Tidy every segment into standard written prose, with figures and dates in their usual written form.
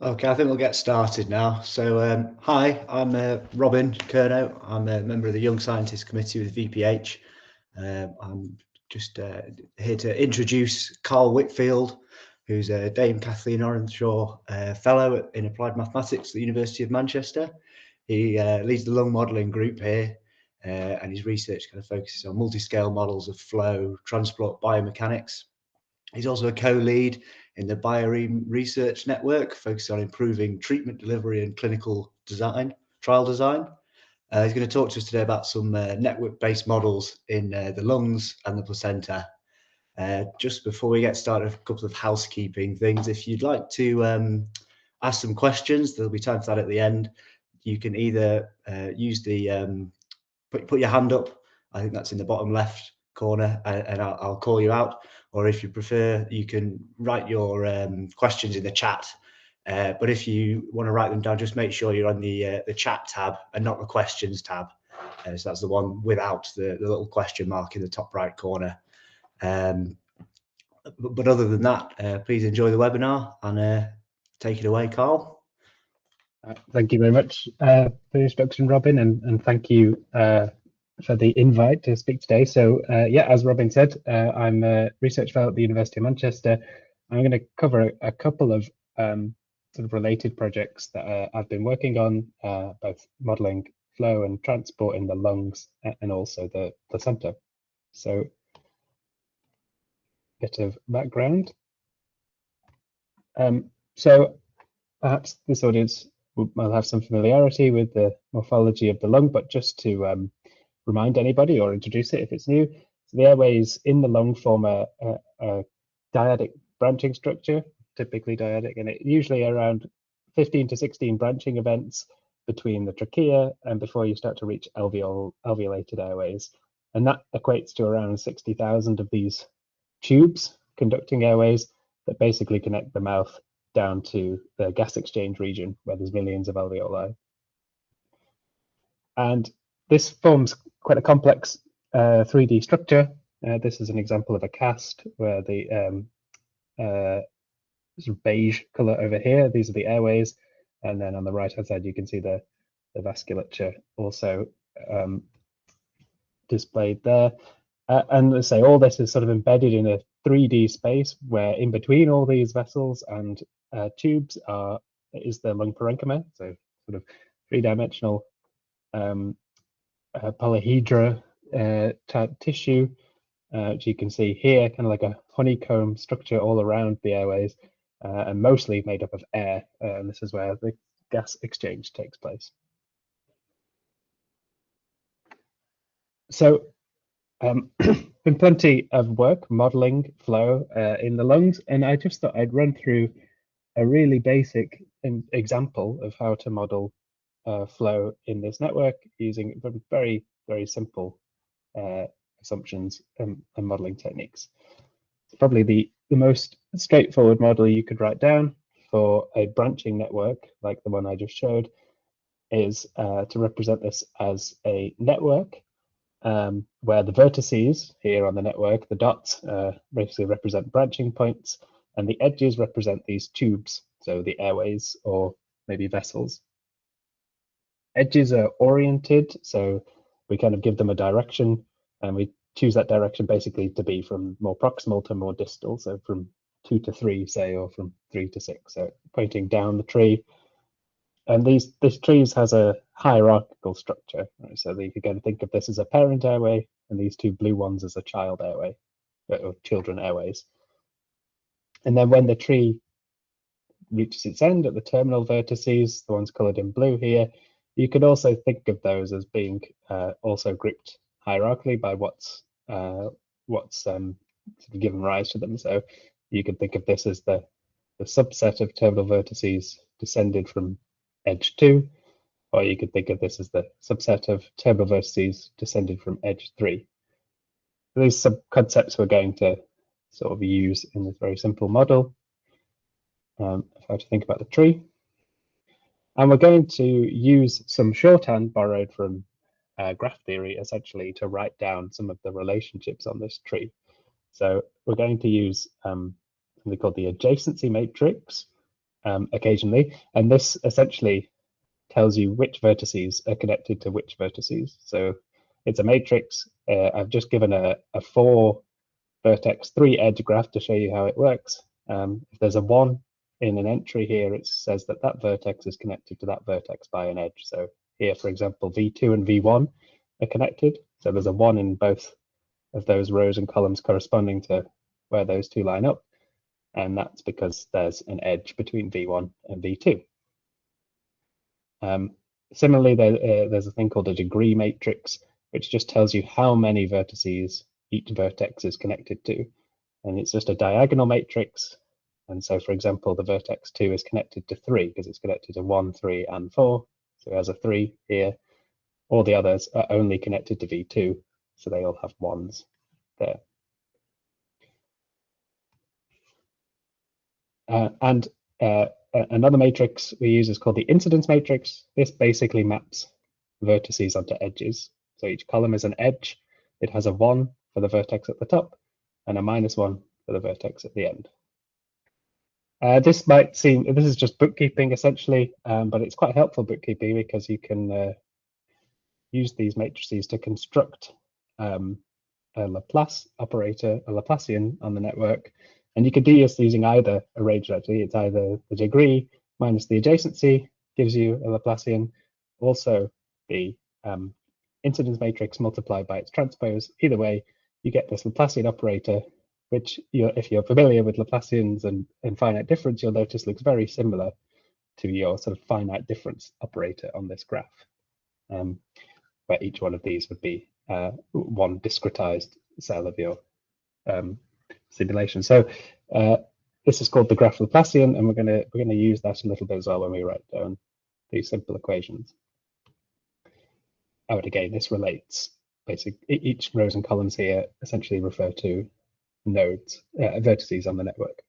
Okay, I think we'll get started now. So, hi, I'm Robin Curnow. I'm a member of the Young Scientists Committee with VPH. I'm just here to introduce Carl Whitfield, who's a Dame Kathleen Orenshaw Fellow in Applied Mathematics at the University of Manchester. He leads the lung modelling group here, and his research kind of focuses on multi-scale models of flow, transport biomechanics. He's also a co-lead in the Bioreme Research Network, focused on improving treatment delivery and clinical design, trial design. He's going to talk to us today about some network-based models in the lungs and the placenta. Just before we get started, a couple of housekeeping things. If you'd like to ask some questions, there'll be time for that at the end. You can either use the put your hand up. I think that's in the bottom left corner, and I'll call you out. Or if you prefer, you can write your questions in the chat. But if you want to write them down, just make sure you're on the chat tab and not the questions tab. So that's the one without the little question mark in the top right corner. But other than that, please enjoy the webinar and take it away, Carl. Thank you very much for the introduction, Robin, and thank you for the invite to speak today. So yeah, as Robin said, I'm a research fellow at the University of Manchester. I'm going to cover a couple of sort of related projects that I've been working on, both modelling flow and transport in the lungs and also the placenta. So a bit of background. So perhaps this audience will have some familiarity with the morphology of the lung, but just to remind anybody or introduce it if it's new. So the airways in the lung form a dyadic branching structure, typically dyadic, and it usually around 15 to 16 branching events between the trachea and before you start to reach alveolated airways. And that equates to around 60,000 of these tubes, conducting airways, that basically connect the mouth down to the gas exchange region where there's millions of alveoli. And this forms quite a complex 3D structure. This is an example of a cast where the sort of beige color over here, these are the airways. And then on the right hand side, you can see the vasculature also displayed there. And let's say all this is sort of embedded in a 3D space where in between all these vessels and tubes is the lung parenchyma, so sort of three-dimensional polyhedra type tissue, which you can see here, kind of like a honeycomb structure all around the airways, and mostly made up of air. And this is where the gas exchange takes place. So been plenty of work modeling flow in the lungs, and I just thought I'd run through a really basic example of how to model flow in this network using very, very simple assumptions and modeling techniques. It's probably the most straightforward model you could write down for a branching network like the one I just showed is to represent this as a network where the vertices here on the network, the dots, basically represent branching points, and the edges represent these tubes, so the airways or maybe vessels. Edges are oriented, so we kind of give them a direction, and we choose that direction basically to be from more proximal to more distal, so from 2 to 3, say, or from 3 to 6, so pointing down the tree. And this trees has a hierarchical structure, right? So you can think of this as a parent airway, and these two blue ones as a child airway, or children airways. And then when the tree reaches its end at the terminal vertices, the ones coloured in blue here, you could also think of those as being also grouped hierarchically by what's sort of given rise to them. So you could think of this as the subset of terminal vertices descended from edge 2, or you could think of this as the subset of terminal vertices descended from edge 3. So these sub-concepts we're going to sort of use in this very simple model. If I have to think about the tree. And we're going to use some shorthand borrowed from graph theory, essentially, to write down some of the relationships on this tree. So we're going to use something called the adjacency matrix, occasionally, and this essentially tells you which vertices are connected to which vertices. So it's a matrix. I've just given a 4 vertex 3 edge graph to show you how it works. If there's a 1 in an entry here, it says that that vertex is connected to that vertex by an edge. So here, for example, V2 and V1 are connected. So there's a 1 in both of those rows and columns corresponding to where those two line up. And that's because there's an edge between V1 and V2. Similarly, there's a thing called a degree matrix, which just tells you how many vertices each vertex is connected to. And it's just a diagonal matrix. And so, for example, the vertex 2 is connected to 3 because it's connected to 1, 3, and 4. So it has a 3 here. All the others are only connected to V2, so they all have 1s there. Another matrix we use is called the incidence matrix. This basically maps vertices onto edges. So each column is an edge. It has a 1 for the vertex at the top and a -1 for the vertex at the end. This might seem, this is just bookkeeping essentially, but it's quite helpful bookkeeping because you can use these matrices to construct a Laplace operator, a Laplacian on the network. And you can do this using either arranged actually. It's either the degree minus the adjacency gives you a Laplacian, also the incidence matrix multiplied by its transpose. Either way, you get this Laplacian operator, which if you're familiar with Laplacians and finite difference, you'll notice looks very similar to your sort of finite difference operator on this graph, where each one of these would be one discretized cell of your simulation. So this is called the graph Laplacian, and we're gonna use that a little bit as well when we write down these simple equations. Oh, and again, this relates basically each rows and columns here essentially refer to nodes, vertices on the network.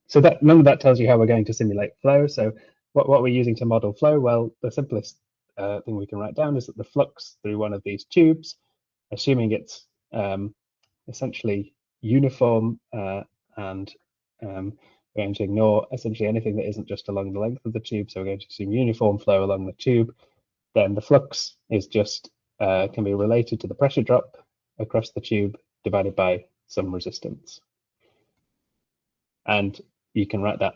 So that none of that tells you how we're going to simulate flow. So what we're using to model flow, well, the simplest thing we can write down is that the flux through one of these tubes, assuming it's essentially uniform and we're going to ignore essentially anything that isn't just along the length of the tube. So we're going to assume uniform flow along the tube. Then the flux is just can be related to the pressure drop across the tube divided by some resistance. And you can write that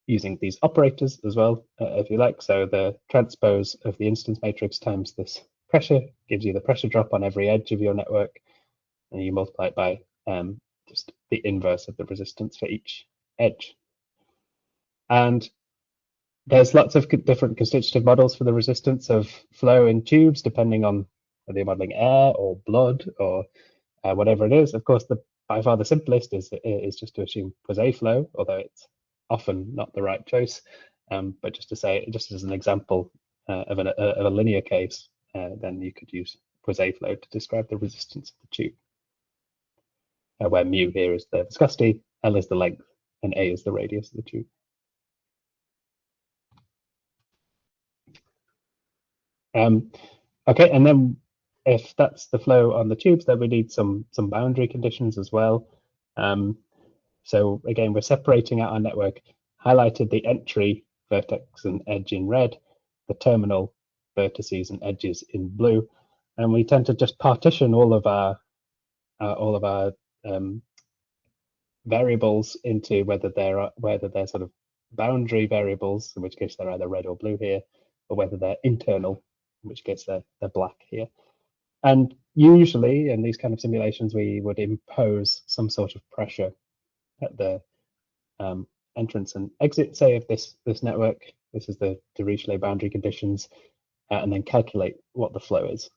using these operators as well, if you like. So the transpose of the instance matrix times this pressure gives you the pressure drop on every edge of your network, and you multiply it by just the inverse of the resistance for each edge. And there's lots of different constitutive models for the resistance of flow in tubes, depending on whether you're modeling air or blood or whatever it is. Of course, by far the simplest is just to assume Poiseuille flow, although it's often not the right choice. But just to say, just as an example of a linear case, then you could use Poiseuille flow to describe the resistance of the tube, where mu here is the viscosity, L is the length, and A is the radius of the tube. Okay, and then if that's the flow on the tubes, then we need some boundary conditions as well. So again, we're separating out our network, highlighted the entry vertex and edge in red, the terminal vertices and edges in blue, and we tend to just partition all of our variables into whether they're sort of boundary variables, in which case they're either red or blue here, or whether they're internal, in which case they're black here. And usually in these kind of simulations, we would impose some sort of pressure at the entrance and exit, say, of this network. This is the Dirichlet boundary conditions, and then calculate what the flow is.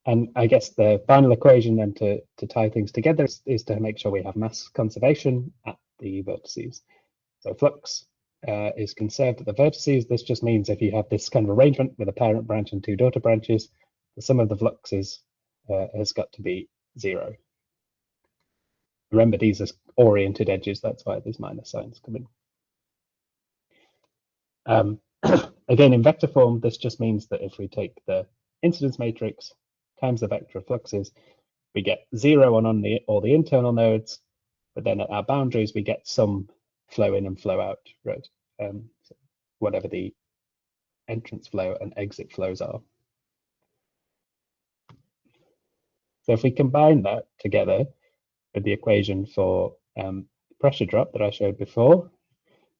And I guess the final equation then to tie things together is to make sure we have mass conservation at the vertices. So flux is conserved at the vertices. This just means if you have this kind of arrangement with a parent branch and two daughter branches, the sum of the fluxes has got to be 0. Remember, these are oriented edges. That's why these minus signs come in. Again, in vector form, this just means that if we take the incidence matrix times the vector of fluxes, we get 0 on all the internal nodes, but then at our boundaries, we get some flow in and flow out, right? So whatever the entrance flow and exit flows are. So if we combine that together with the equation for pressure drop that I showed before,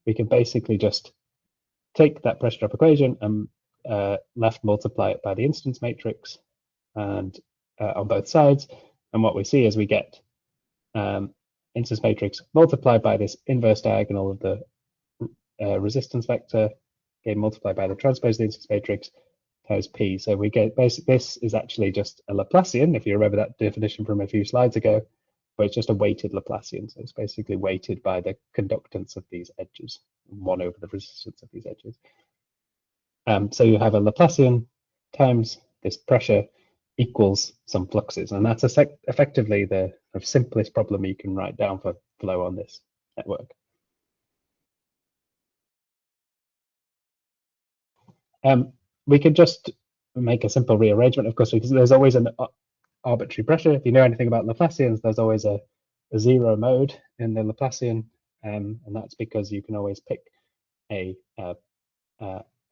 we can basically just take that pressure drop equation and left multiply it by the instance matrix and on both sides. And what we see is we get instance matrix multiplied by this inverse diagonal of the resistance vector, again multiplied by the transpose of the instance matrix times P. So we get this is actually just a Laplacian, if you remember that definition from a few slides ago, but it's just a weighted Laplacian. So it's basically weighted by the conductance of these edges, 1 over the resistance of these edges. So you have a Laplacian times this pressure equals some fluxes, and that's effectively the simplest problem you can write down for flow on this network. We could just make a simple rearrangement, of course, because there's always an arbitrary pressure. If you know anything about Laplacians, there's always a 0 mode in the Laplacian, and that's because you can always pick an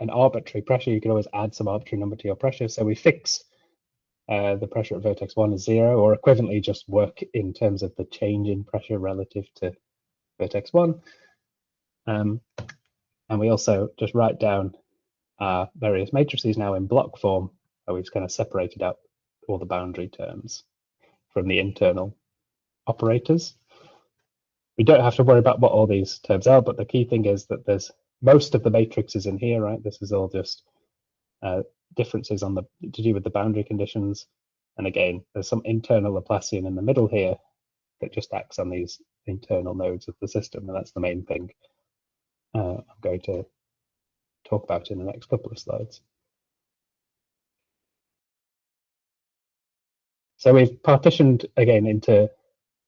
arbitrary pressure. You can always add some arbitrary number to your pressure. So we fix the pressure at vertex 1 as 0, or equivalently just work in terms of the change in pressure relative to vertex 1. And we also just write down various matrices now in block form, where we've kind of separated out all the boundary terms from the internal operators. We don't have to worry about what all these terms are, but the key thing is that there's most of the matrices in here, right? This is all just differences on to do with the boundary conditions. And again, there's some internal Laplacian in the middle here that just acts on these internal nodes of the system, and that's the main thing I'm going to talk about in the next couple of slides. So we've partitioned again into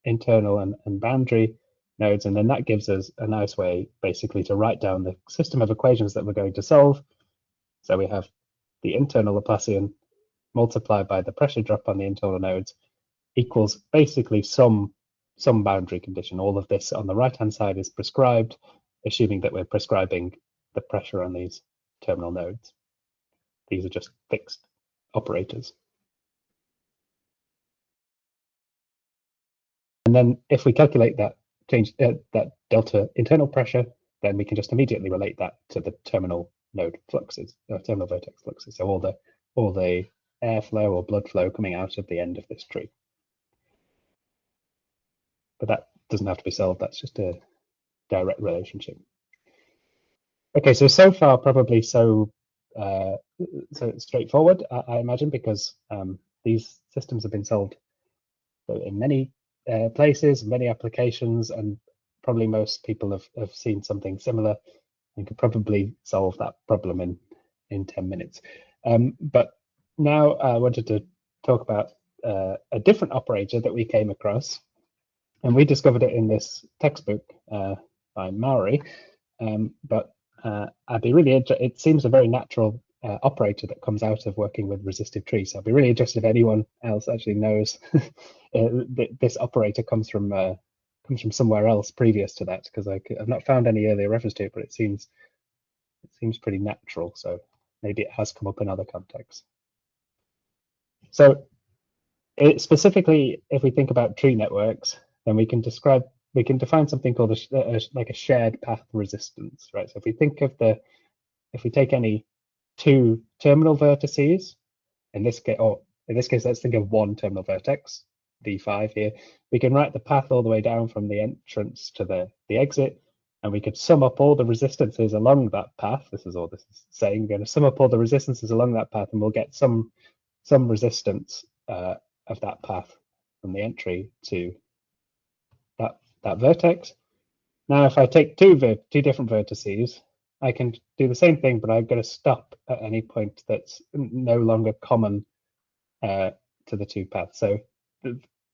internal and boundary nodes, and then that gives us a nice way basically to write down the system of equations that we're going to solve. So we have the internal Laplacian multiplied by the pressure drop on the internal nodes equals basically some boundary condition. All of this on the right hand side is prescribed, assuming that we're prescribing the pressure on these terminal nodes. These are just fixed operators. And then if we calculate that that delta internal pressure, then we can just immediately relate that to the terminal node fluxes, terminal vertex fluxes. So all the airflow or blood flow coming out of the end of this tree. But that doesn't have to be solved. That's just a direct relationship. Okay, so far probably so straightforward, I imagine, because these systems have been solved in many places, many applications, and probably most people have seen something similar and could probably solve that problem in 10 minutes. But now I wanted to talk about a different operator that we came across, and we discovered it in this textbook by Maury, but I'd be really interested. It seems a very natural operator that comes out of working with resistive trees. So I'd be really interested if anyone else actually knows this operator comes from somewhere else previous to that, because I've not found any earlier reference to it, but it seems pretty natural. So maybe it has come up in other contexts. So specifically, if we think about tree networks, then we can define something called like a shared path resistance, right? So if we think of if we take any two terminal vertices, in this case, let's think of one terminal vertex, V5 here. We can write the path all the way down from the entrance to the exit, and we could sum up all the resistances along that path. This is all this is saying. We're going to sum up all the resistances along that path, and we'll get some resistance of that path from the entry to that vertex. Now, if I take two different vertices, I can do the same thing, but I've got to stop at any point that's no longer common to the two paths. So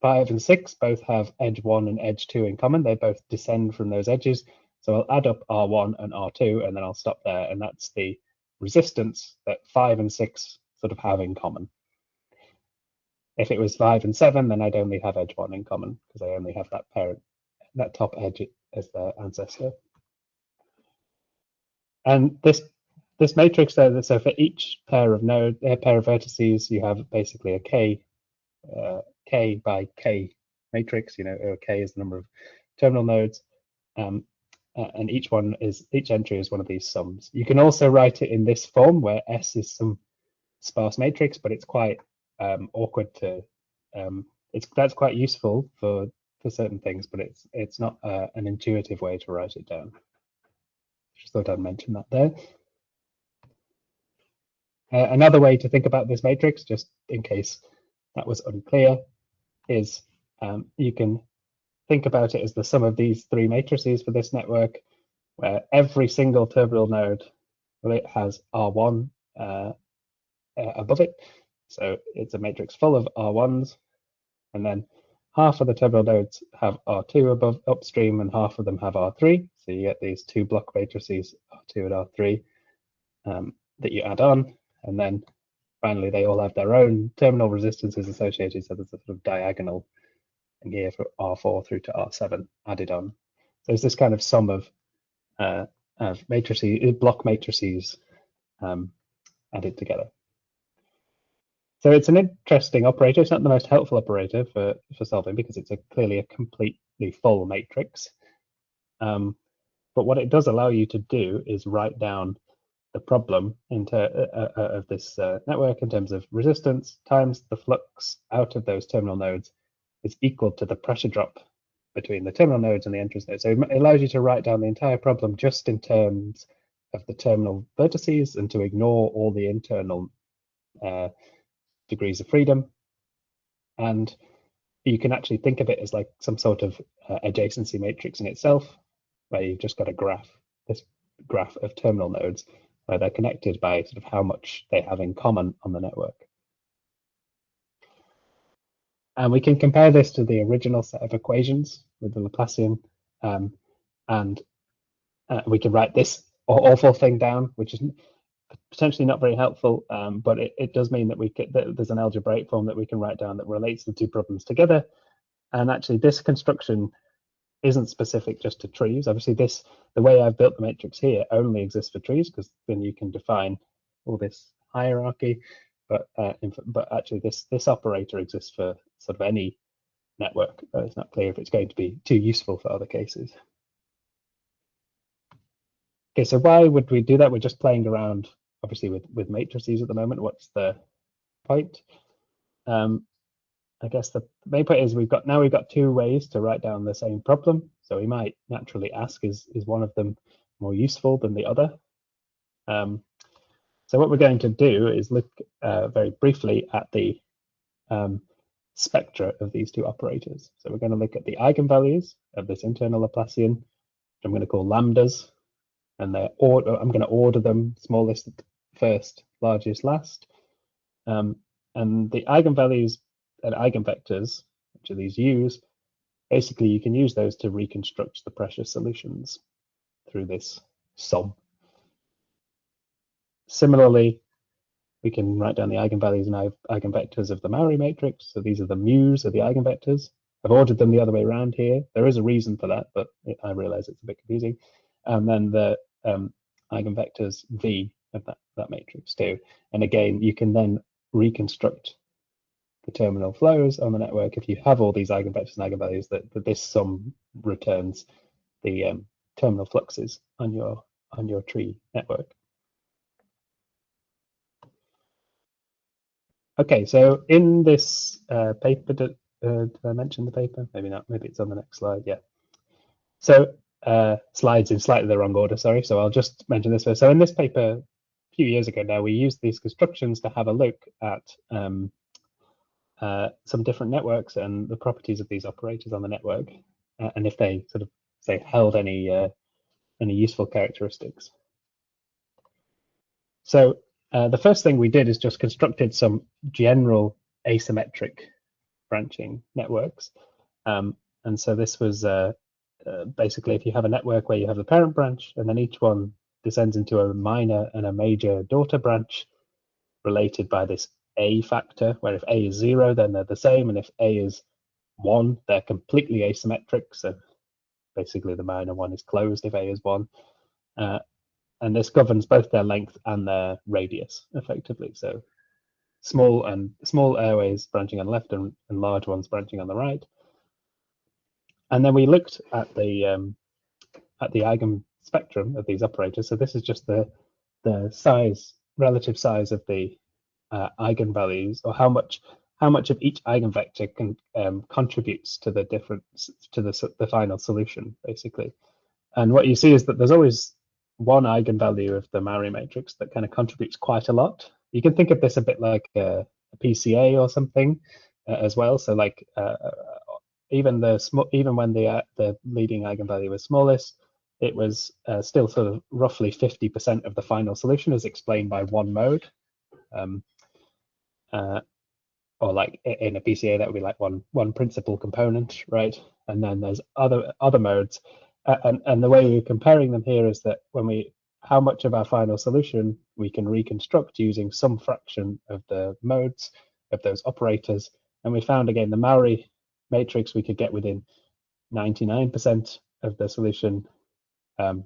5 and 6 both have edge 1 and edge 2 in common. They both descend from those edges. So I'll add up R1 and R2, and then I'll stop there. And that's the resistance that 5 and 6 sort of have in common. If it was 5 and 7, then I'd only have edge 1 in common because I only have that parent, that top edge as the ancestor. And this matrix there, so for each pair of vertices, you have basically a k by k matrix. Or k is the number of terminal nodes, and each entry is one of these sums. You can also write it in this form where S is some sparse matrix, but it's quite awkward to. That's quite useful for certain things, but it's not an intuitive way to write it down. Just thought I'd mention that there. Another way to think about this matrix, just in case that was unclear, is you can think about it as the sum of these three matrices for this network, where every single terminal node, well, it has R1 above it. So it's a matrix full of R1s, and then half of the terminal nodes have R2 upstream, and half of them have R3. So you get these two block matrices, R2 and R3, that you add on, and then finally they all have their own terminal resistances associated. So there's a sort of diagonal thing here for R4 through to R7 added on. So there's this kind of sum of matrices, block matrices added together. So it's an interesting operator. It's not the most helpful operator for solving because it's clearly a completely full matrix. But what it does allow you to do is write down the problem of this network in terms of resistance times the flux out of those terminal nodes is equal to the pressure drop between the terminal nodes and the entrance nodes. So it allows you to write down the entire problem just in terms of the terminal vertices and to ignore all the internal degrees of freedom. And you can actually think of it as like some sort of adjacency matrix in itself, where you've just got a graph, this graph of terminal nodes, where they're connected by sort of how much they have in common on the network. And we can compare this to the original set of equations with the Laplacian, and we can write this awful thing down, which is potentially not very helpful, but it does mean that there's an algebraic form that we can write down that relates the two problems together. And actually, this construction isn't specific just to trees. Obviously, the way I've built the matrix here only exists for trees, because then you can define all this hierarchy. But actually, this operator exists for sort of any network. It's not clear if it's going to be too useful for other cases. Okay, so why would we do that? We're just playing around, obviously, with matrices at the moment. What's the point? I guess the main point is we've got two ways to write down the same problem. So we might naturally ask, is one of them more useful than the other? So what we're going to do is look very briefly at the spectra of these two operators. So we're going to look at the eigenvalues of this internal Laplacian, which I'm going to call lambdas, and I'm going to order them smallest first, largest last. And the eigenvalues and eigenvectors, which are these u's, basically you can use those to reconstruct the pressure solutions through this sum. Similarly, we can write down the eigenvalues and eigenvectors of the Maury matrix. So these are the mu's of the eigenvectors. I've ordered them the other way around here. There is a reason for that, but I realize it's a bit confusing. And then the eigenvectors v of that matrix too. And again, you can then reconstruct the terminal flows on the network if you have all these eigenvectors and eigenvalues, that this sum returns the terminal fluxes on your tree network. Okay, so in this paper, did I mention the paper? Maybe not. Maybe it's on the next slide. Yeah. So slides in slightly the wrong order. Sorry. So I'll just mention this first. So in this paper, a few years ago now, we used these constructions to have a look at some different networks and the properties of these operators on the network, and if they sort of held any useful characteristics. So the first thing we did is just constructed some general asymmetric branching networks, and so this was basically if you have a network where you have the parent branch and then each one descends into a minor and a major daughter branch related by this A factor, where if A is 0, then they're the same, and if A is 1, they're completely asymmetric. So basically the minor one is closed if A is 1. And this governs both their length and their radius effectively. So small airways branching on the left and large ones branching on the right. And then we looked at the eigen spectrum of these operators. So this is just the relative size of the eigenvalues, or how much of each eigenvector contributes to the difference to the final solution, basically. And what you see is that there's always one eigenvalue of the Mowry matrix that kind of contributes quite a lot. You can think of this a bit like a PCA or something as well. So like even when the leading eigenvalue was smallest, it was still sort of roughly 50% of the final solution is explained by one mode. Or like in a PCA, that would be like one principal component, right? And then there's other modes. And the way we're comparing them here is that how much of our final solution we can reconstruct using some fraction of the modes of those operators. And we found, again, the Mowry matrix we could get within 99% of the solution, well,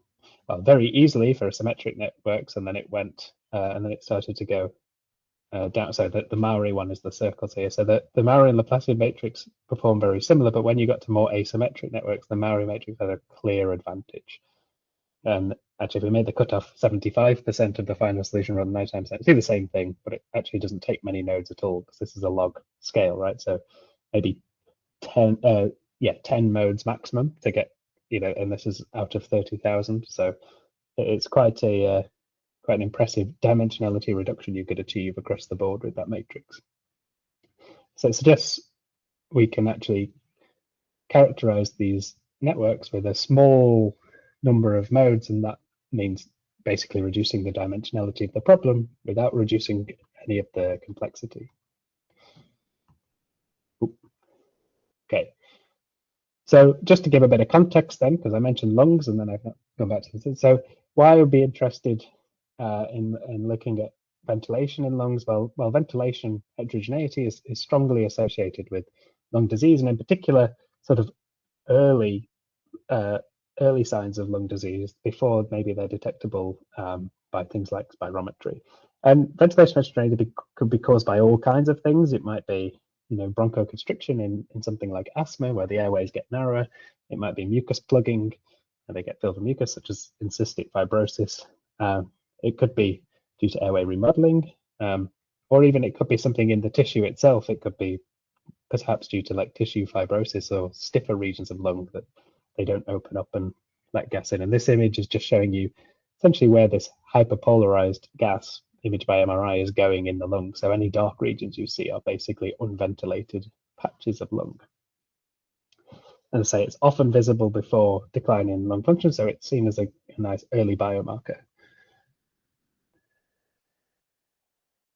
very easily for symmetric networks, and then it went, and then it started to go down. So the Mowry one is the circles here. So the Mowry and Laplacian matrix perform very similar, but when you got to more asymmetric networks, the Mowry matrix had a clear advantage. And actually, if we made the cutoff 75% of the final solution rather than 99%, it's do the same thing, but it actually doesn't take many nodes at all, because this is a log scale, right? So maybe 10 modes maximum to get, and this is out of 30,000. So it's quite an impressive dimensionality reduction you could achieve across the board with that matrix. So it suggests we can actually characterize these networks with a small number of modes, and that means basically reducing the dimensionality of the problem without reducing any of the complexity. Okay, so just to give a bit of context then, because I mentioned lungs and then I've not gone back to this. So why I would be interested in looking at ventilation in lungs? Well, ventilation heterogeneity is strongly associated with lung disease, and in particular, sort of early signs of lung disease before maybe they're detectable by things like spirometry. And ventilation heterogeneity could be caused by all kinds of things. It might be, bronchoconstriction in something like asthma, where the airways get narrower. It might be mucus plugging, and they get filled with mucus, such as in cystic fibrosis. It could be due to airway remodeling, or even it could be something in the tissue itself. It could be perhaps due to like tissue fibrosis or stiffer regions of lung that they don't open up and let gas in. And this image is just showing you essentially where this hyperpolarized gas, imaged by MRI, is going in the lung. So any dark regions you see are basically unventilated patches of lung. And I say it's often visible before decline in lung function, so it's seen as a nice early biomarker.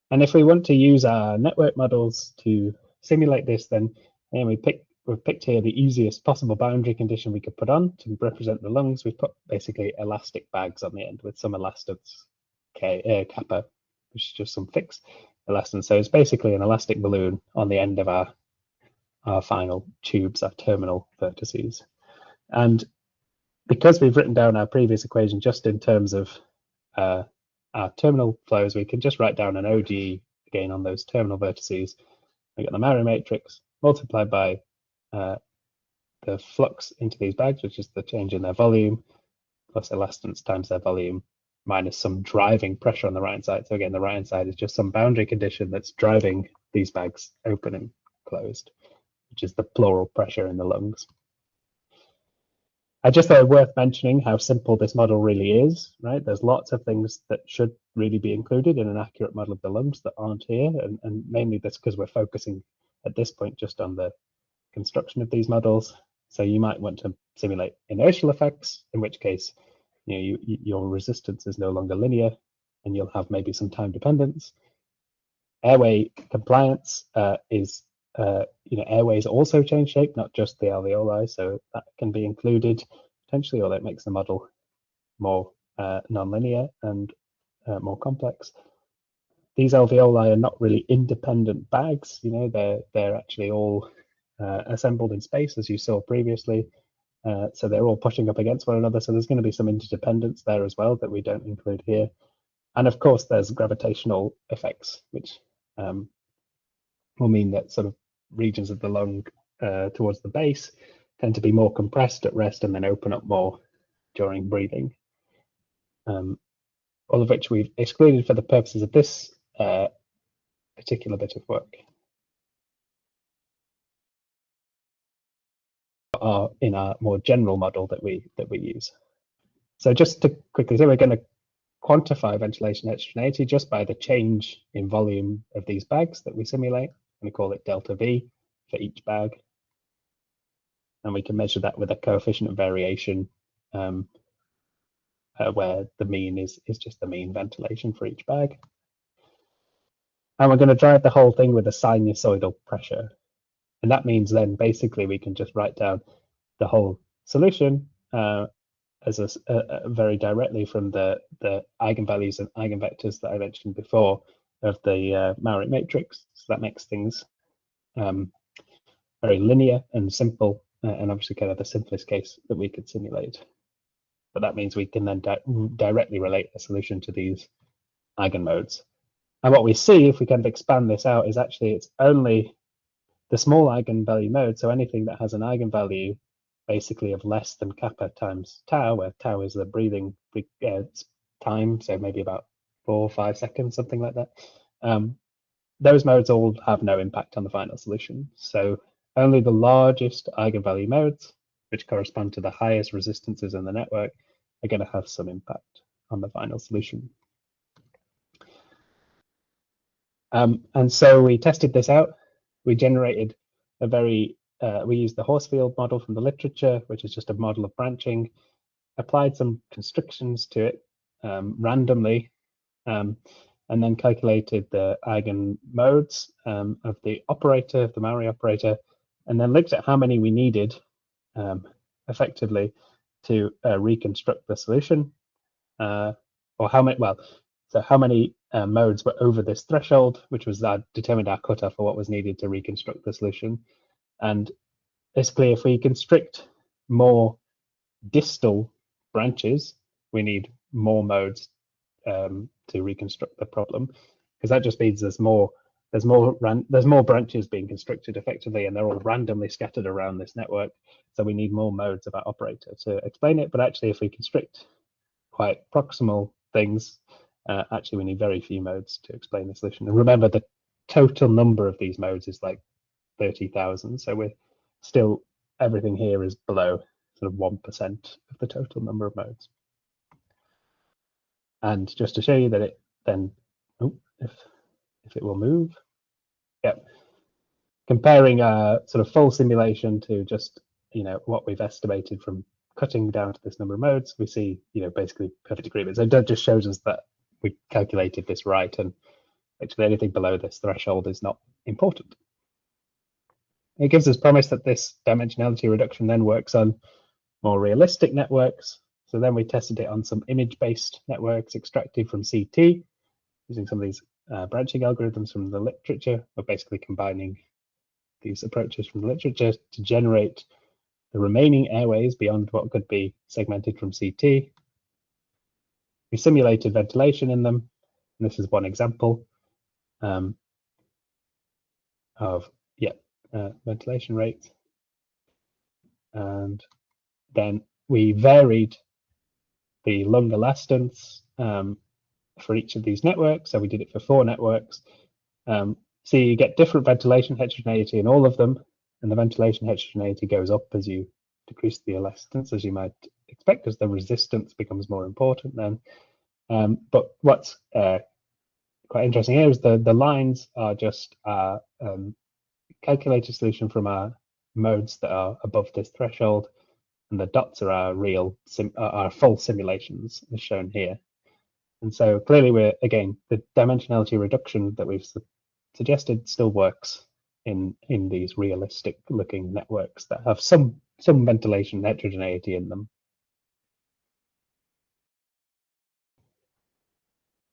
And if we want to use our network models to simulate this, then we've picked here the easiest possible boundary condition we could put on to represent the lungs. We've put basically elastic bags on the end with some elastance kappa, which is just some fixed elastance. So it's basically an elastic balloon on the end of our final tubes, our terminal vertices. And because we've written down our previous equation just in terms of our terminal flows, we can just write down an ODE again on those terminal vertices. We got the Mowry matrix multiplied by the flux into these bags, which is the change in their volume, plus elastance times their volume, minus some driving pressure on the right-hand side. So again, the right-hand side is just some boundary condition that's driving these bags open and closed, which is the pleural pressure in the lungs. I just thought it worth mentioning how simple this model really is, right? There's lots of things that should really be included in an accurate model of the lungs that aren't here, and mainly that's because we're focusing at this point just on the construction of these models. So you might want to simulate inertial effects, in which case your resistance is no longer linear, and you'll have maybe some time dependence. Airway compliance is airways also change shape, not just the alveoli, so that can be included potentially, or that makes the model more nonlinear and more complex. these alveoli are not really independent bags. You know, they're actually all assembled in space, as you saw previously. So they're all pushing up against one another. So there's going to be some interdependence there as well that we don't include here. And of course, there's gravitational effects, which will mean that sort of regions of the lung towards the base tend to be more compressed at rest and then open up more during breathing. All of which we've excluded for the purposes of this particular bit of work. Are in our more general model that we use. So just to quickly say, we're going to quantify ventilation heterogeneity just by the change in volume of these bags that we simulate. We call it delta V for each bag, and we can measure that with a coefficient of variation where the mean is just the mean ventilation for each bag. And we're going to drive the whole thing with a sinusoidal pressure. And that means then basically we can just write down the whole solution as very directly from the eigenvalues and eigenvectors that I mentioned before of the Maury matrix. So that makes things very linear and simple, and obviously kind of the simplest case that we could simulate. But that means we can then directly relate the solution to these eigenmodes. And what we see if we kind of expand this out is actually it's only the small eigenvalue mode, so anything that has an eigenvalue basically of less than kappa times tau, where tau is the breathing time, so maybe about 4 or 5 seconds, something like that. Those modes all have no impact on the final solution. So only the largest eigenvalue modes, which correspond to the highest resistances in the network, are going to have some impact on the final solution. And so we tested this out. We generated a we used the Whitfield model from the literature, which is just a model of branching, applied some constrictions to it randomly, and then calculated the eigenmodes of the operator, of the Maury operator, and then looked at how many we needed effectively to reconstruct the solution, or how many, well, so how many modes were over this threshold, which was determined our cutoff for what was needed to reconstruct the solution. And basically, if we constrict more distal branches, we need more modes to reconstruct the problem, because that just means there's more branches being constricted effectively, and they're all randomly scattered around this network. So we need more modes of our operator to explain it. But actually, if we constrict quite proximal things, actually we need very few modes to explain the solution. And remember, the total number of these modes is like 30,000. So we're still, everything here is below sort of 1% of the total number of modes. And just to show you that it then, if it will move, yep. Comparing a sort of full simulation to just, what we've estimated from cutting down to this number of modes, we see, basically perfect agreement. So that just shows us that we calculated this right, and actually anything below this threshold is not important. It gives us promise that this dimensionality reduction then works on more realistic networks. So then we tested it on some image-based networks extracted from CT, using some of these branching algorithms from the literature. We're basically combining these approaches from the literature to generate the remaining airways beyond what could be segmented from CT. We simulated ventilation in them, and this is one example of ventilation rates. And then we varied the lung elastance for each of these networks. So we did it for 4 networks. So you get different ventilation heterogeneity in all of them, and the ventilation heterogeneity goes up as you decrease the elastance, as you might expect, because the resistance becomes more important then. But what's quite interesting here is the lines are just our calculated solution from our modes that are above this threshold, and the dots are our full simulations, as shown here. And so clearly the dimensionality reduction that we've suggested still works in these realistic looking networks that have some ventilation heterogeneity in them.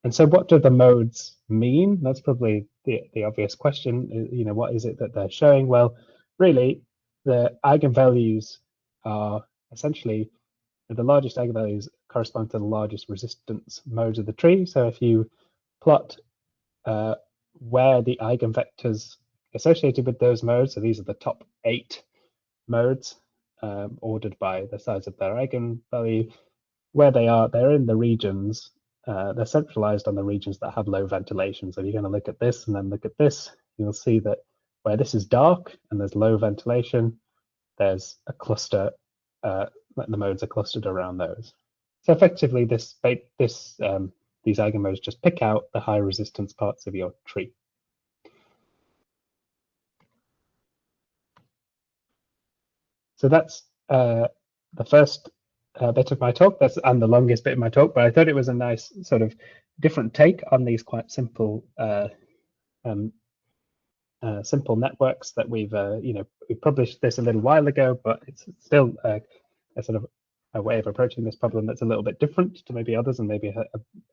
And so what do the modes mean? That's probably the obvious question. You know, what is it that they're showing? Well, really, the eigenvalues are essentially the largest eigenvalues correspond to the largest resistance modes of the tree. So if you plot where the eigenvectors associated with those modes, so these are the top 8 modes ordered by the size of their eigenvalue, where they are, they're in the regions, they're centralized on the regions that have low ventilation. So if you're going to look at this and then look at this, you'll see that where this is dark and there's low ventilation, there's a cluster, the modes are clustered around those. So effectively, these eigenmodes just pick out the high resistance parts of your tree. So that's the first bit of my talk. And the longest bit of my talk, but I thought it was a nice sort of different take on these quite simple simple networks that we've we published this a little while ago, but it's still a sort of a way of approaching this problem that's a little bit different to maybe others, and maybe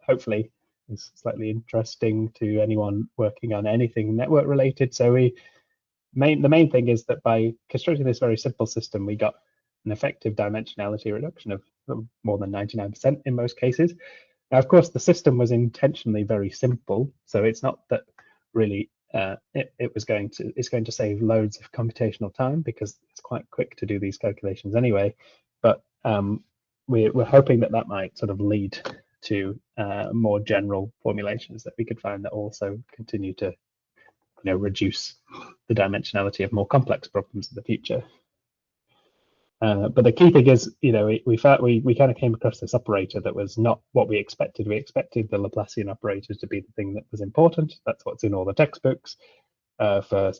hopefully is slightly interesting to anyone working on anything network related. So the main thing is that by constructing this very simple system, we got an effective dimensionality reduction of more than 99% in most cases. Now, of course, the system was intentionally very simple, so it's not that really it's going to save loads of computational time, because it's quite quick to do these calculations anyway. But we're hoping that might sort of lead to more general formulations that we could find that also continue to reduce the dimensionality of more complex problems in the future. But the key thing is, we kind of came across this operator that was not what we expected. We expected the Laplacian operators to be the thing that was important. That's what's in all the textbooks for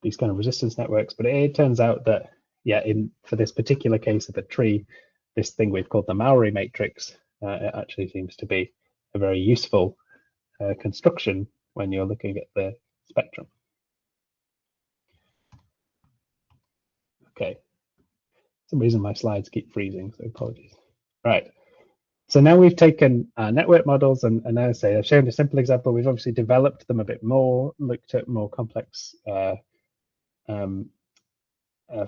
these kind of resistance networks. But it turns out that, for this particular case of a tree, this thing we've called the Mowry matrix, it actually seems to be a very useful construction when you're looking at the spectrum. Okay. For some reason my slides keep freezing, so apologies. Right. So now we've taken network models, and as I say, I've shown a simple example. We've obviously developed them a bit more, looked at more complex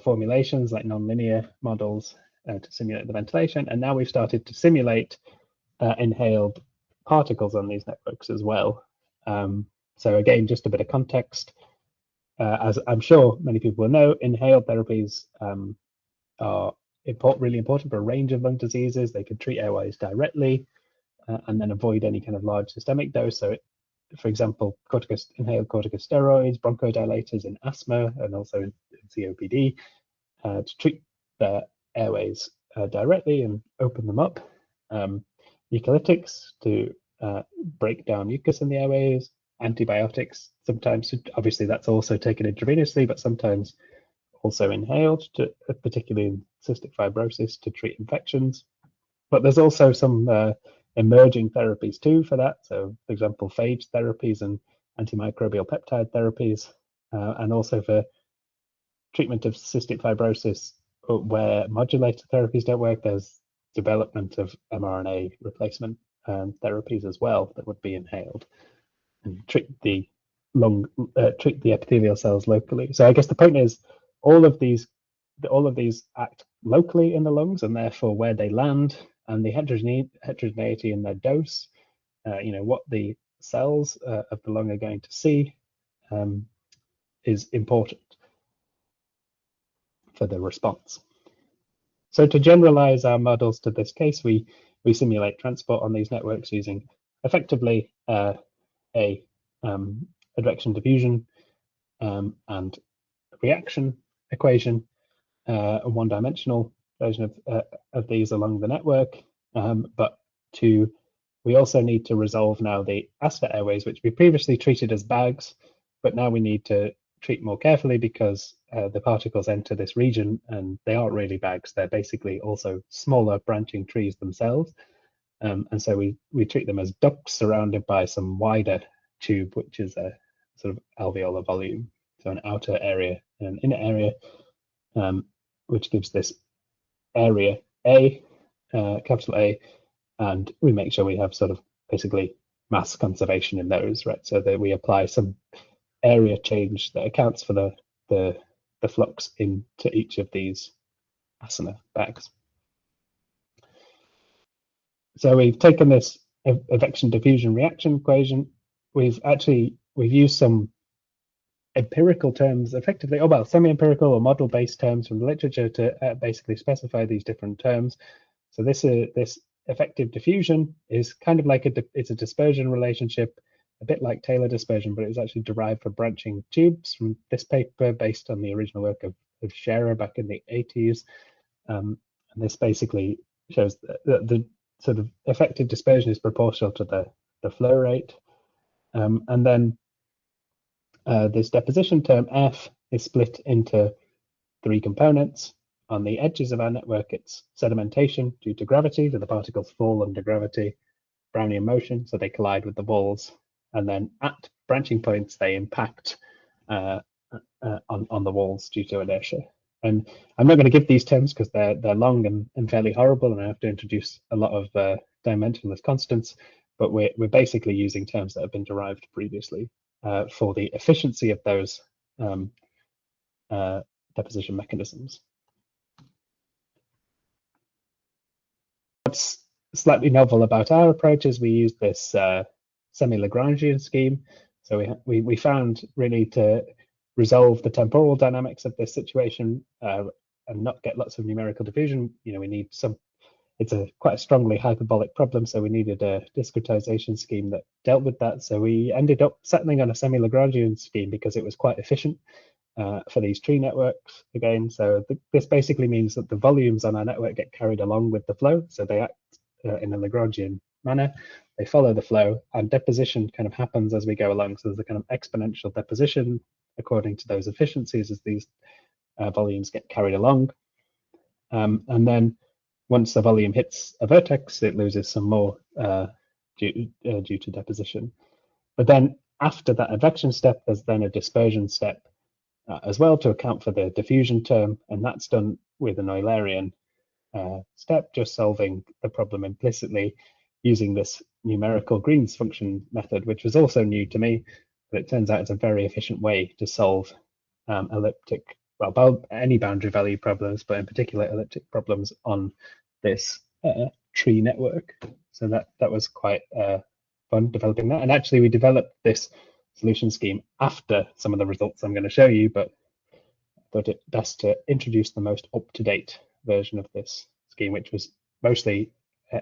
formulations like nonlinear models to simulate the ventilation, and now we've started to simulate inhaled particles on these networks as well. So again, just a bit of context. As I'm sure many people will know, inhaled therapies are really important for a range of lung diseases. They can treat airways directly and then avoid any kind of large systemic dose. So, for example, inhaled corticosteroids, bronchodilators in asthma, and also in COPD to treat the airways directly and open them up. Mucolytics to break down mucus in the airways. Antibiotics, sometimes, obviously that's also taken intravenously, but sometimes also inhaled, particularly in cystic fibrosis, to treat infections. But there's also some emerging therapies too for that. So, for example, phage therapies and antimicrobial peptide therapies, and also for treatment of cystic fibrosis where modulator therapies don't work, there's development of mRNA replacement therapies as well that would be inhaled and treat the epithelial cells locally. So I guess the point is, all of these act locally in the lungs, and therefore where they land and the heterogeneity in their dose, what the cells of the lung are going to see, is important for the response. So to generalize our models to this case, we simulate transport on these networks using effectively a advection diffusion and reaction equation, a one-dimensional version of these along the network. But we also need to resolve now the aspect airways, which we previously treated as bags, but now we need to treat more carefully because the particles enter this region and they aren't really bags. They're basically also smaller branching trees themselves. And so we treat them as ducts surrounded by some wider tube, which is a sort of alveolar volume. So an outer area and an inner area, which gives this area A, capital A, and we make sure we have sort of basically mass conservation in those, right? So that we apply some area change that accounts for the flux into each of these asana bags. So we've taken this evection diffusion reaction equation. We've used some empirical terms effectively, semi-empirical or model-based terms from the literature to basically specify these different terms. So this effective diffusion is kind of like it's a dispersion relationship, a bit like Taylor dispersion, but it was actually derived from branching tubes from this paper based on the original work of Scherer back in the 80s. And this basically shows that the sort of effective dispersion is proportional to the flow rate. And then this deposition term F is split into 3 components. On the edges of our network, it's sedimentation due to gravity, so the particles fall under gravity, Brownian motion, so they collide with the walls, and then at branching points, they impact on the walls due to inertia. And I'm not going to give these terms because they're long and fairly horrible, and I have to introduce a lot of dimensionless constants, but we're basically using terms that have been derived previously for the efficiency of those deposition mechanisms. What's slightly novel about our approach is we use this semi-Lagrangian scheme. So we found really to resolve the temporal dynamics of this situation and not get lots of numerical diffusion, we need it's quite a strongly hyperbolic problem, so we needed a discretization scheme that dealt with that. So we ended up settling on a semi-Lagrangian scheme because it was quite efficient for these tree networks again. So this basically means that the volumes on our network get carried along with the flow. So they act in a Lagrangian manner. They follow the flow, and deposition kind of happens as we go along. So there's a kind of exponential deposition according to those efficiencies as these volumes get carried along. And then once the volume hits a vertex, it loses some more due to deposition. But then after that advection step, there's then a dispersion step as well to account for the diffusion term, and that's done with an Eulerian step, just solving the problem implicitly using this numerical Green's function method, which was also new to me, but it turns out it's a very efficient way to solve elliptic, well, any boundary value problems, but in particular elliptic problems on this tree network. So that was quite fun developing that. And actually we developed this solution scheme after some of the results I'm going to show you, but I thought it best to introduce the most up-to-date version of this scheme, which was mostly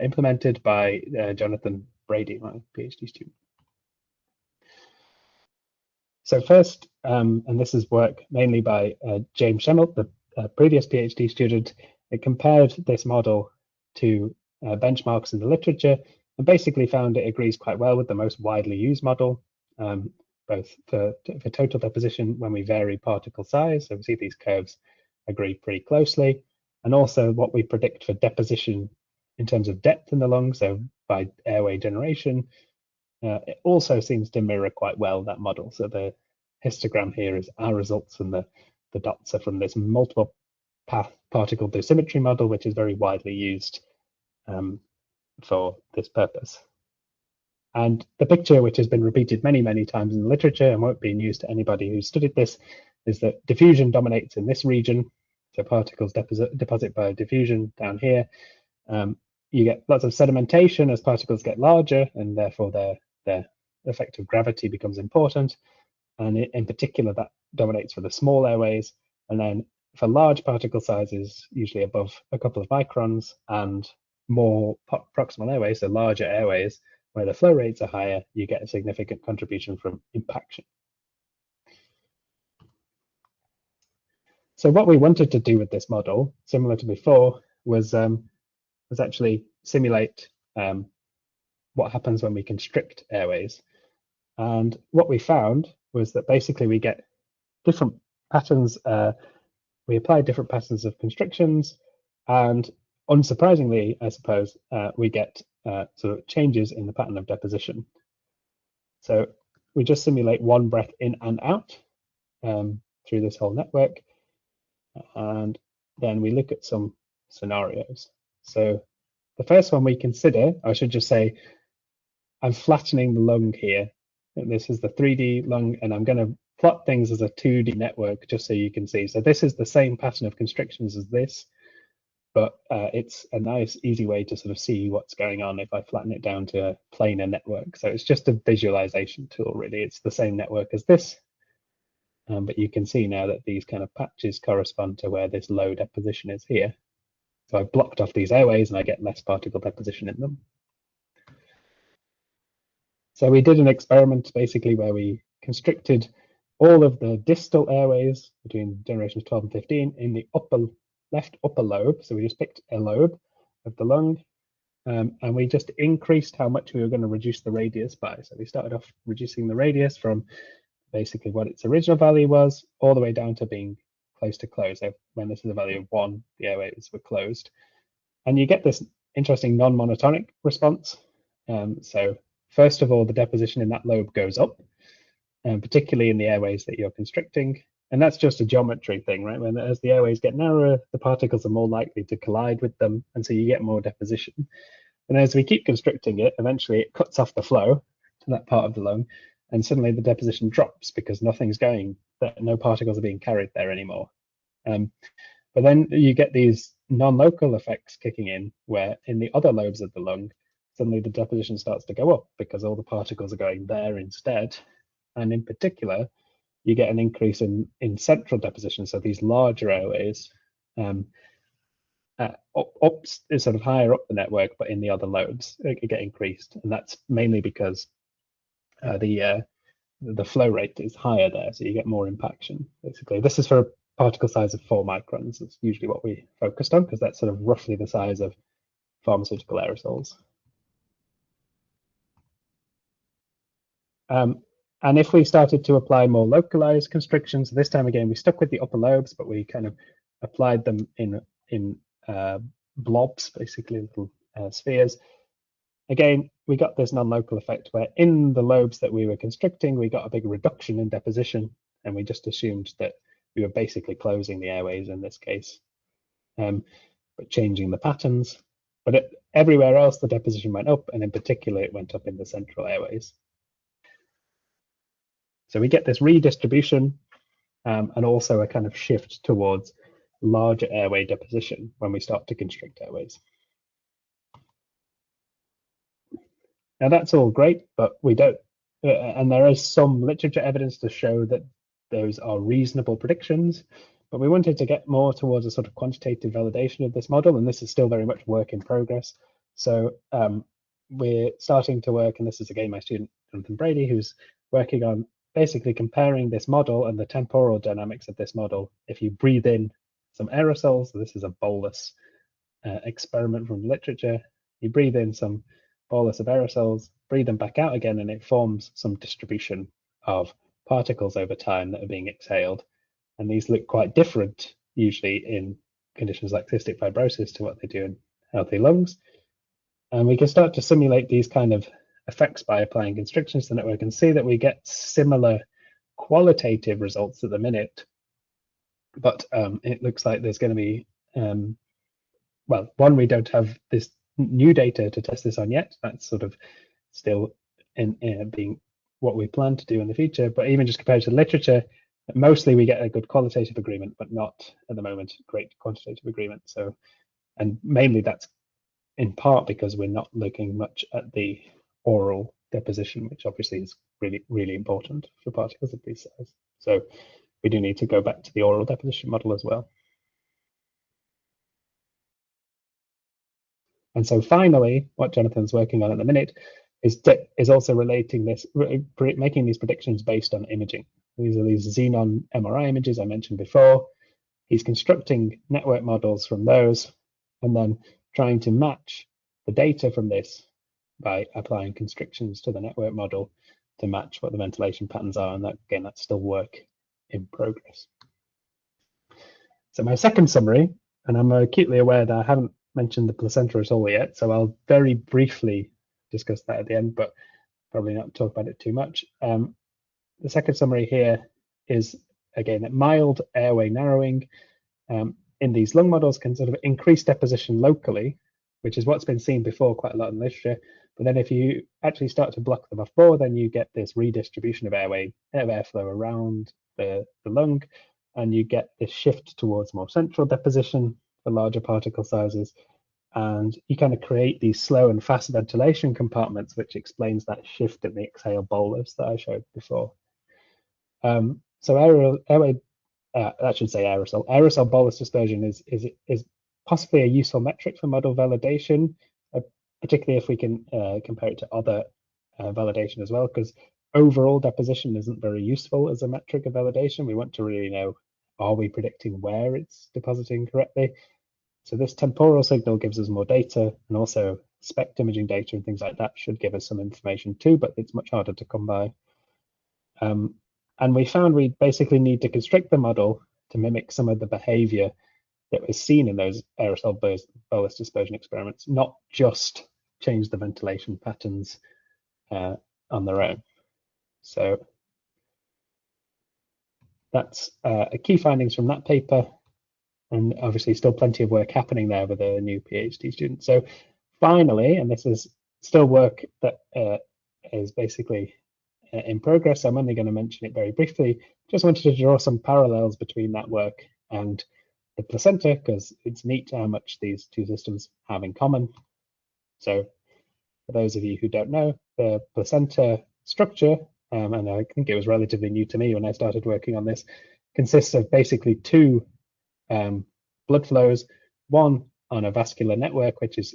implemented by Jonathan Brady, my PhD student. So first, and this is work mainly by James Schemmel, the previous PhD student, it compared this model to benchmarks in the literature and basically found it agrees quite well with the most widely used model, both for total deposition when we vary particle size. So we see these curves agree pretty closely, and also what we predict for deposition in terms of depth in the lung, so by airway generation, it also seems to mirror quite well that model. So the histogram here is our results, and the dots are from this multiple path particle dosimetry model, which is very widely used for this purpose. And the picture, which has been repeated many, many times in the literature and won't be news to anybody who's studied this, is that diffusion dominates in this region. So particles deposit by diffusion down here. You get lots of sedimentation as particles get larger, and therefore their effective gravity becomes important. And in particular, that dominates for the small airways. And then for large particle sizes, usually above a couple of microns, and more proximal airways, so larger airways, where the flow rates are higher, you get a significant contribution from impaction. So what we wanted to do with this model, similar to before, was actually simulate what happens when we constrict airways. And what we found was that basically we get different patterns. We apply different patterns of constrictions, and unsurprisingly, I suppose, we get sort of changes in the pattern of deposition. So we just simulate one breath in and out through this whole network, and then we look at some scenarios. So the first one we consider, I should just say, I'm flattening the lung here. And this is the 3D lung, and I'm going to plot things as a 2D network just so you can see. So this is the same pattern of constrictions as this, but it's a nice, easy way to sort of see what's going on if I flatten it down to a planar network. So it's just a visualization tool, really. It's the same network as this, but you can see now that these kind of patches correspond to where this low deposition is here. So I've blocked off these airways and I get less particle deposition in them. So we did an experiment basically where we constricted all of the distal airways between generations 12 and 15 in the left upper lobe. So we just picked a lobe of the lung, and we just increased how much we were going to reduce the radius by. So we started off reducing the radius from basically what its original value was all the way down to being close to close. So when this is a value of 1, the airways were closed. And you get this interesting non-monotonic response. So first of all, the deposition in that lobe goes up, particularly in the airways that you're constricting. And that's just a geometry thing, right? As the airways get narrower, the particles are more likely to collide with them, and so you get more deposition. And as we keep constricting it, eventually it cuts off the flow to that part of the lung, and suddenly the deposition drops because nothing's going, no particles are being carried there anymore. But then you get these non-local effects kicking in, where in the other lobes of the lung, suddenly the deposition starts to go up because all the particles are going there instead. And in particular, you get an increase in central deposition. So these larger airways up sort of higher up the network, but in the other lobes get increased. And that's mainly because the flow rate is higher there, so you get more impaction, basically. This is for a particle size of 4 microns. That's usually what we focused on, because that's sort of roughly the size of pharmaceutical aerosols. And if we started to apply more localized constrictions, this time again, we stuck with the upper lobes, but we kind of applied them in blobs, basically little spheres. Again, we got this non-local effect where in the lobes that we were constricting, we got a big reduction in deposition, and we just assumed that we were basically closing the airways in this case, but changing the patterns. But everywhere else, the deposition went up, and in particular, it went up in the central airways. So we get this redistribution and also a kind of shift towards larger airway deposition when we start to constrict airways. Now that's all great, but we don't, and there is some literature evidence to show that those are reasonable predictions, but we wanted to get more towards a sort of quantitative validation of this model, and this is still very much work in progress. So we're starting to work, and this is again my student Jonathan Brady, who's working on basically comparing this model and the temporal dynamics of this model. If you breathe in some aerosols, so this is a bolus experiment from the literature, you breathe in some bolus of aerosols, breathe them back out again, and it forms some distribution of particles over time that are being exhaled. And these look quite different, usually in conditions like cystic fibrosis, to what they do in healthy lungs. And we can start to simulate these kind of effects by applying constrictions to the network and see that we get similar qualitative results at the minute. But it looks like there's going to be, well, one, we don't have this new data to test this on yet. That's sort of still being what we plan to do in the future. But even just compared to literature, mostly we get a good qualitative agreement, but not at the moment great quantitative agreement. So, and mainly that's in part because we're not looking much at the oral deposition, which obviously is really, really important for particles of this size. So we do need to go back to the oral deposition model as well. And so finally, what Jonathan's working on at the minute is also relating this, making these predictions based on imaging. These are these xenon MRI images I mentioned before. He's constructing network models from those and then trying to match the data from this by applying constrictions to the network model to match what the ventilation patterns are. And that, again, that's still work in progress. So my second summary, and I'm acutely aware that I haven't mentioned the placenta at all yet, so I'll very briefly discuss that at the end, but probably not talk about it too much. The second summary here is, again, that mild airway narrowing in these lung models can sort of increase deposition locally, which is what's been seen before quite a lot in literature. But then if you actually start to block them off more, then you get this redistribution of airflow around the lung, and you get this shift towards more central deposition for larger particle sizes. And you kind of create these slow and fast ventilation compartments, which explains that shift in the exhale bolus that I showed before. So aerosol bolus dispersion is possibly a useful metric for model validation, particularly if we can compare it to other validation as well, because overall deposition isn't very useful as a metric of validation. We want to really know, are we predicting where it's depositing correctly? So this temporal signal gives us more data, and also SPECT imaging data and things like that should give us some information too, but it's much harder to come by. And we found we basically need to constrict the model to mimic some of the behavior that was seen in those aerosol bolus dispersion experiments, not just change the ventilation patterns on their own. So that's key findings from that paper, and obviously still plenty of work happening there with a new PhD student. So finally, and this is still work that is basically in progress, I'm only going to mention it very briefly. Just wanted to draw some parallels between that work and the placenta, because it's neat how much these two systems have in common. So for those of you who don't know, the placenta structure, and I think it was relatively new to me when I started working on this, consists of basically two blood flows, one on a vascular network, which is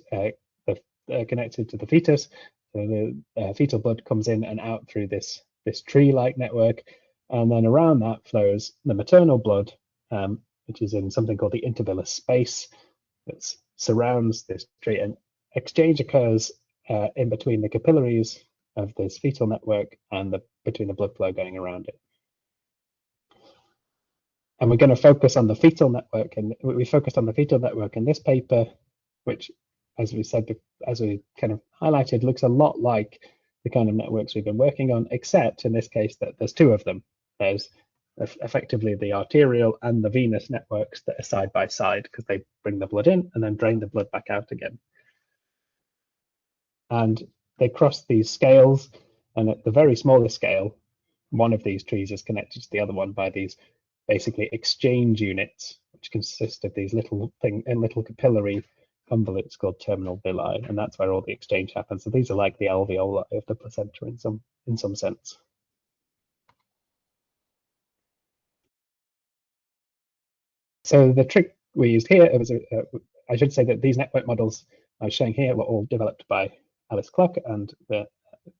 connected to the fetus. So the fetal blood comes in and out through this tree-like network, and then around that flows the maternal blood, which is in something called the intervillous space that surrounds this tree, and exchange occurs in between the capillaries of this fetal network and between the blood flow going around it. And we're going to focus on the fetal network, and we focused on the fetal network in this paper, which, as we said, as we kind of highlighted, looks a lot like the kind of networks we've been working on, except in this case that there's two of them. There's effectively the arterial and the venous networks that are side by side, because they bring the blood in and then drain the blood back out again. And they cross these scales, and at the very smallest scale, one of these trees is connected to the other one by these basically exchange units, which consist of these little capillary convolutes called terminal villi, and that's where all the exchange happens. So these are like the alveoli of the placenta in some sense. So the trick we used here, I should say that these network models I was showing here were all developed by Alice Clark and were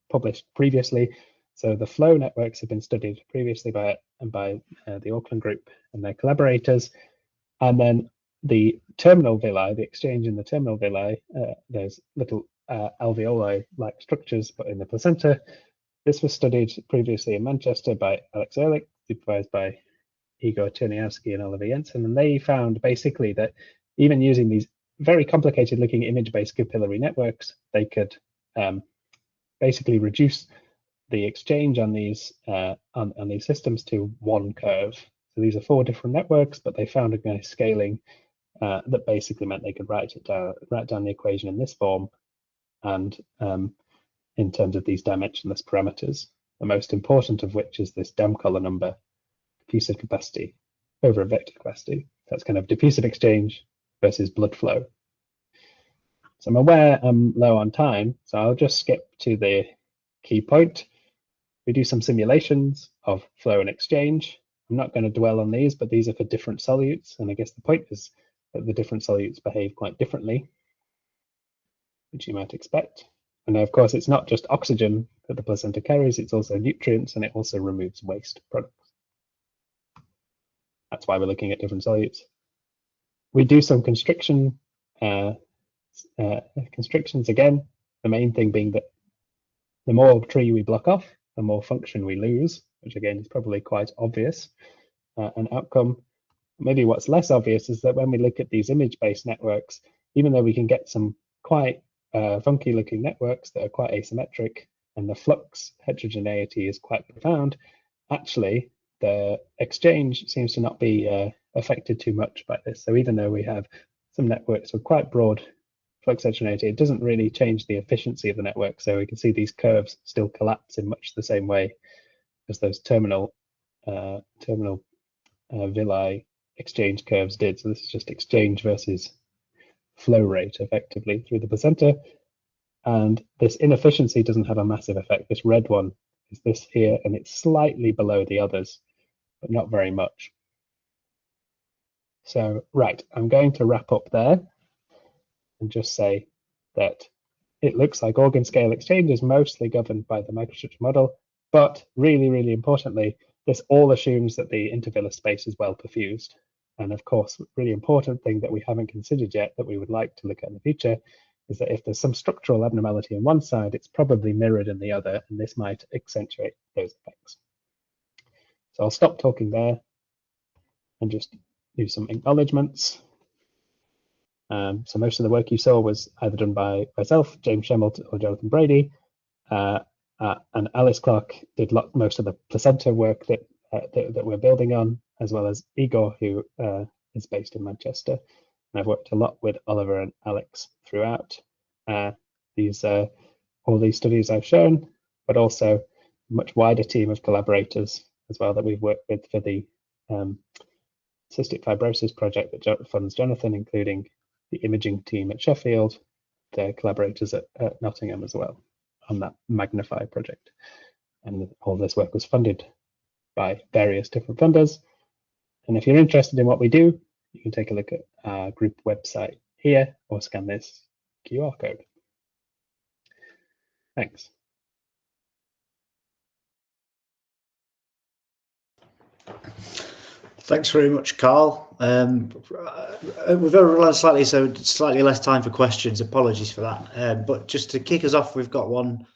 published previously. So the flow networks have been studied previously by the Auckland group and their collaborators. And then the terminal villi, the exchange in the terminal villi, there's little alveoli-like structures, but in the placenta. This was studied previously in Manchester by Alex Ehrlich, supervised by Igor Cherniawski and Oliver Jensen, and they found basically that even using these very complicated looking image-based capillary networks, they could basically reduce the exchange on these systems to one curve. So these are 4 different networks, but they found a nice scaling that basically meant they could write down the equation in this form, and in terms of these dimensionless parameters, the most important of which is this Dem color number, diffusive capacity over vector capacity. That's kind of diffusive exchange versus blood flow. So I'm aware I'm low on time, so I'll just skip to the key point. We do some simulations of flow and exchange. I'm not going to dwell on these, but these are for different solutes, and I guess the point is that the different solutes behave quite differently, which you might expect. And of course, it's not just oxygen that the placenta carries, it's also nutrients, and it also removes waste products. That's why we're looking at different solutes. We do some constrictions again, the main thing being that the more tree we block off, the more function we lose, which again is probably quite obvious an outcome. Maybe what's less obvious is that when we look at these image-based networks, even though we can get some quite funky looking networks that are quite asymmetric and the flux heterogeneity is quite profound, actually the exchange seems to not be affected too much by this. So even though we have some networks with quite broad flux heterogeneity, it doesn't really change the efficiency of the network. So we can see these curves still collapse in much the same way as those terminal villi exchange curves did. So this is just exchange versus flow rate effectively through the placenta. And this inefficiency doesn't have a massive effect. This red one is this here, and it's slightly below the others, but not very much. So, right, I'm going to wrap up there and just say that it looks like organ scale exchange is mostly governed by the microstructure model, but really, really importantly, this all assumes that the intervillar space is well perfused. And of course, a really important thing that we haven't considered yet that we would like to look at in the future is that if there's some structural abnormality on one side, it's probably mirrored in the other, and this might accentuate those effects. So I'll stop talking there and just do some acknowledgements. So most of the work you saw was either done by myself, James Schemmelt, or Jonathan Brady, and Alice Clark did most of the placenta work that we're building on, as well as Igor, who is based in Manchester. And I've worked a lot with Oliver and Alex throughout all these studies I've shown, but also a much wider team of collaborators as well that we've worked with for the cystic fibrosis project that funds Jonathan, including the imaging team at Sheffield, the collaborators at Nottingham as well on that Magnify project. And all this work was funded by various different funders. And if you're interested in what we do, you can take a look at our group website here or scan this QR code. Thanks. Thanks very much, Carl. We've overrun slightly, so slightly less time for questions. Apologies for that. But just to kick us off, we've got one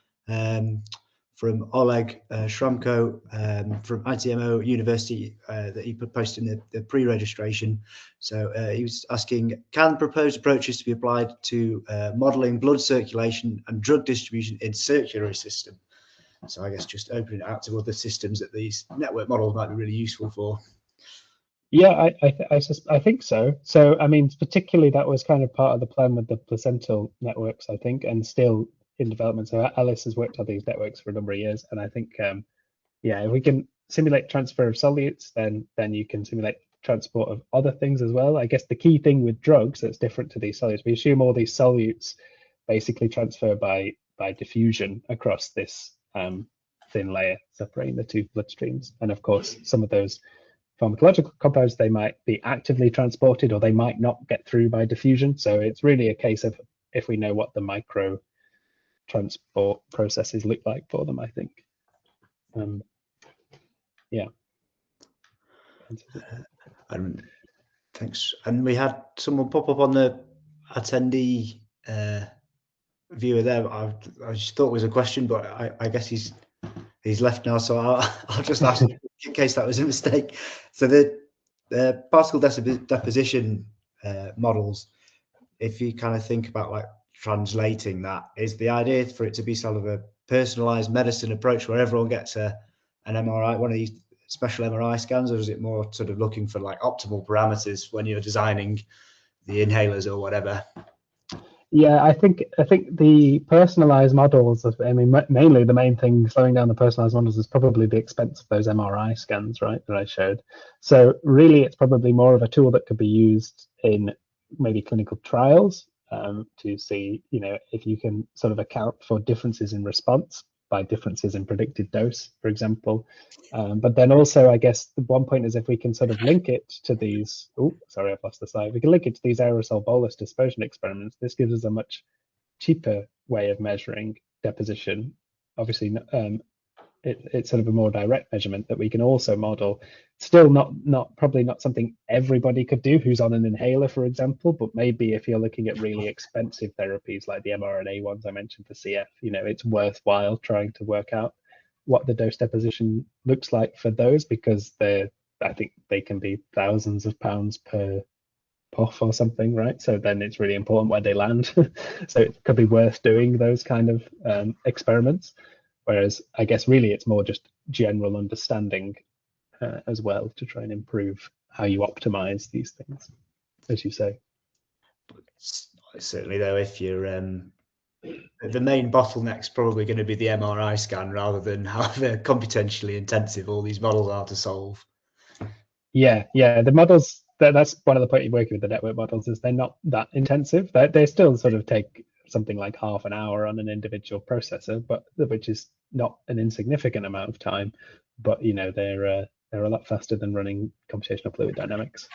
from Oleg Shramko from ITMO University that he proposed in the pre-registration. So he was asking, can proposed approaches to be applied to modelling blood circulation and drug distribution in circulatory system? So I guess just opening it out to other systems that these network models might be really useful for. Yeah, I think so. So, I mean, particularly that was kind of part of the plan with the placental networks, I think, and still in development. So Alice has worked on these networks for a number of years, and I think, yeah, if we can simulate transfer of solutes, then you can simulate transport of other things as well. I guess the key thing with drugs that's different to these solutes, we assume all these solutes basically transfer by diffusion across this thin layer separating the two bloodstreams, and of course, some of those pharmacological compounds, they might be actively transported or they might not get through by diffusion. So it's really a case of if we know what the micro transport processes look like for them, I think. Yeah. Thanks. And we had someone pop up on the attendee viewer there. I just thought it was a question, but I guess he's left now, so I'll just ask in case that was a mistake. So the particle deposition models, if you kind of think about like translating that, is the idea for it to be sort of a personalized medicine approach where everyone gets an MRI, one of these special MRI scans, or is it more sort of looking for like optimal parameters when you're designing the inhalers or whatever? Yeah, I think the personalized models, I mean, mainly the main thing slowing down the personalized models is probably the expense of those MRI scans, right, that I showed. So really, it's probably more of a tool that could be used in maybe clinical trials to see, you know, if you can sort of account for differences in response by differences in predicted dose, for example. But then also, I guess the one point is if we can sort of link it to these, oh, sorry, I've lost the slide. We can link it to these aerosol bolus dispersion experiments. This gives us a much cheaper way of measuring deposition. Obviously, it's sort of a more direct measurement that we can also model. Still probably not something everybody could do who's on an inhaler, for example, but maybe if you're looking at really expensive therapies like the mRNA ones I mentioned for CF, you know, it's worthwhile trying to work out what the dose deposition looks like for those, because I think they can be thousands of pounds per puff or something, right? So then it's really important where they land. So it could be worth doing those kind of experiments. Whereas I guess really it's more just general understanding as well to try and improve how you optimize these things, as you say. Certainly, though, if you're the main bottleneck's probably going to be the MRI scan rather than however computationally intensive all these models are to solve. Yeah, the models, that's one of the points working with the network models, is they're not that intensive. They still sort of take something like half an hour on an individual processor, but which is not an insignificant amount of time. But they're a lot faster than running computational fluid dynamics.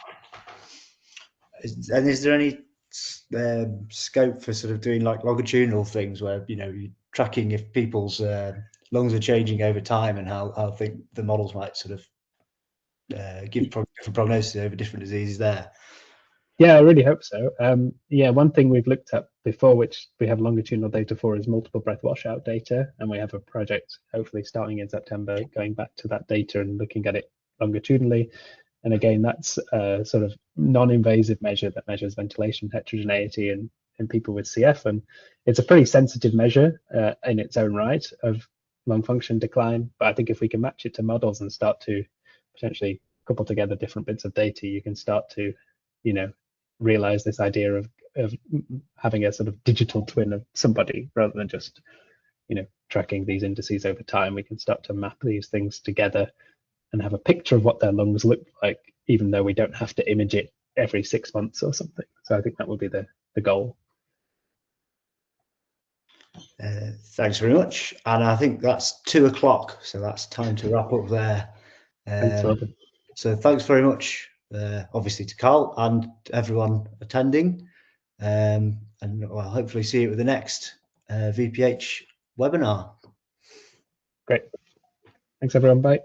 And is there any scope for sort of doing like longitudinal things where you're tracking if people's lungs are changing over time and how I think the models might sort of give different prognosis over different diseases there? Yeah, I really hope so. Yeah, one thing we've looked at before, which we have longitudinal data for, is multiple breath washout data, and we have a project hopefully starting in September going back to that data and looking at it longitudinally. And again, that's a sort of non-invasive measure that measures ventilation heterogeneity in people with CF, and it's a pretty sensitive measure in its own right of lung function decline. But I think if we can match it to models and start to potentially couple together different bits of data, you can start to, realize this idea of having a sort of digital twin of somebody rather than just, tracking these indices over time. We can start to map these things together and have a picture of what their lungs look like, even though we don't have to image it every 6 months or something. So I think that would be the goal. Thanks very much. And I think that's 2 o'clock, so that's time to wrap up there. Thanks, Robin. So thanks very much, obviously, to Carl and everyone attending. And I'll hopefully see you at the next VPH webinar. Great. Thanks, everyone. Bye.